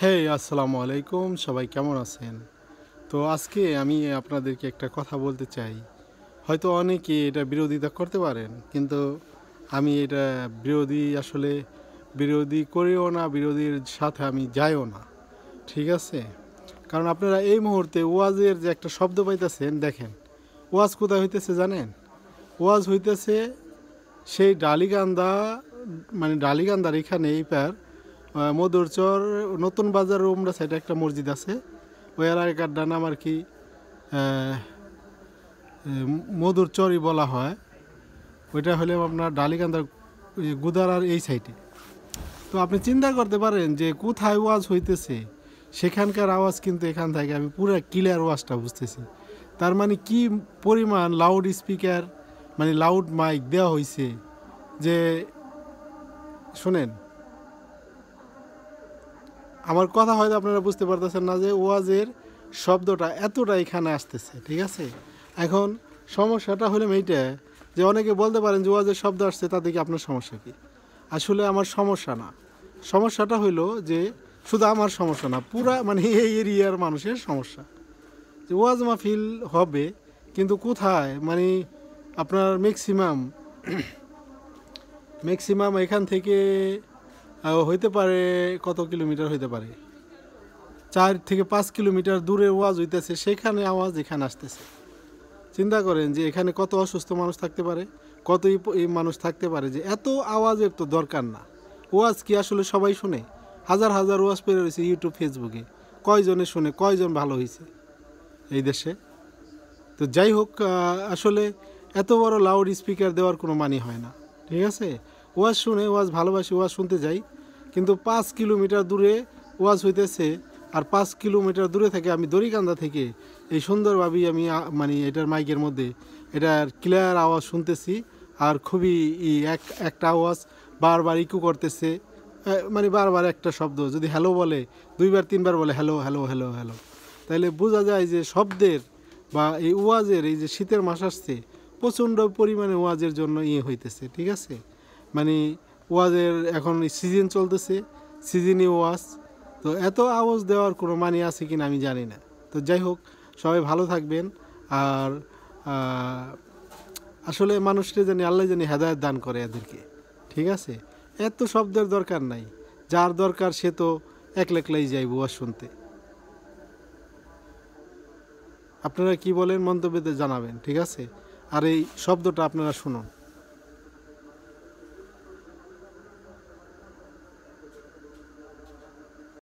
হেই আসসালামু আলাইকুম, সবাই কেমন আছেন? তো আজকে আমি আপনাদেরকে একটা কথা বলতে চাই। হয়তো অনেকে এটা বিরোধিতা করতে পারেন, কিন্তু আমি এটা বিরোধী করিও না, বিরোধীর সাথে আমি যাইও না। ঠিক আছে? কারণ আপনারা এই মুহূর্তে ওয়াজের যে একটা শব্দ পাইতেছেন, দেখেন ওয়াজ কোথায় হইতেছে জানেন? ওয়াজ হইতেছে সেই ডালিগান্দার এখানে এই পার মধুরচর নতুন বাজার উমরা সাইডে একটা মসজিদ আছে। ওই এলাকার নাম আর কি মধুরচরই বলা হয়। ওইটা হলে আপনার ডালিকান্দার গুদারার এই সাইডে। তো আপনি চিন্তা করতে পারেন যে কোথায় ওয়াজ হইতেছে, সেখানকার আওয়াজ কিন্তু এখান থেকে আমি পুরো ক্লিয়ার ওয়াজটা বুঝতেছি। তার মানে কি পরিমাণ লাউড স্পিকার, মানে লাউড মাইক দেওয়া হয়েছে যে শোনেন, আমার কথা হয়তো আপনারা বুঝতে পারতেছেন না যে ওয়াজের শব্দটা এতটা এখানে আসতেছে। ঠিক আছে? এখন সমস্যাটা হলো এইটা যে অনেকে বলতে পারেন যে ওয়াজের শব্দ আসছে, তাতে কি আপনার সমস্যা কি? আসলে আমার সমস্যা না। সমস্যাটা হইলো যে শুধু আমার সমস্যা না, পুরা মানে এই এরিয়ার মানুষের সমস্যা। যে ওয়াজ মাহফিল হবে, কিন্তু কোথায়, মানে আপনার ম্যাক্সিমাম এখান থেকে হইতে পারে কত কিলোমিটার হইতে পারে, 4 থেকে 5 কিলোমিটার দূরে ওয়াজ হইতেছে, সেখানে আওয়াজ এখানে আসতেছে। চিন্তা করেন যে এখানে কত অসুস্থ মানুষ থাকতে পারে, কত এই মানুষ থাকতে পারে, যে এত আওয়াজের তো দরকার না। ওয়াজ কি আসলে সবাই শুনে? হাজার হাজার ওয়াজ পেরে রয়েছে ইউটিউব ফেসবুকে, কয়জনে শুনে, কয়জন ভালো হয়েছে এই দেশে? তো যাই হোক, আসলে এত বড় লাউড স্পিকার দেওয়ার কোনো মানে হয় না। ঠিক আছে? ওয়াজ শুনে, ওয়াজ ভালোবাসি, ওয়াজ শুনতে যাই, কিন্তু 5 কিলোমিটার দূরে ওয়াজ হইতেছে, আর 5 কিলোমিটার দূরে থেকে আমি দড়িকান্দা থেকে এই সুন্দরভাবেই আমি মানে এটার মাইকের মধ্যে এটার ক্লিয়ার আওয়াজ শুনতেছি। আর খুবই একটা আওয়াজ বারবার ইকো করতেছে, মানে বারবার একটা শব্দ যদি হ্যালো বলে, 2 বার 3 বার বলে হ্যালো হ্যালো হ্যালো হ্যালো, তাহলে বোঝা যায় যে শব্দের বা এই ওয়াজের, এই যে শীতের মাস আসছে, প্রচণ্ড পরিমাণে ওয়াজের জন্য হইতেছে। ঠিক আছে? মানে ওয়াজের এখন সিজন চলতেছে, সিজনই ওয়াজ। তো এত আওয়াজ দেওয়ার কোনো মানে আছে কিনা আমি জানি না। তো যাই হোক, সবাই ভালো থাকবেন। আর আসলে মানুষকে জানি আল্লাহ জানি হেদায়েত দান করে এদেরকে। ঠিক আছে? এত শব্দের দরকার নাই, যার দরকার সে তো একলাই যাইব ওয়াজ শুনতে। আপনারা কি বলেন মন্তব্যতে জানাবেন। ঠিক আছে? আর এই শব্দটা আপনারা শুনুন।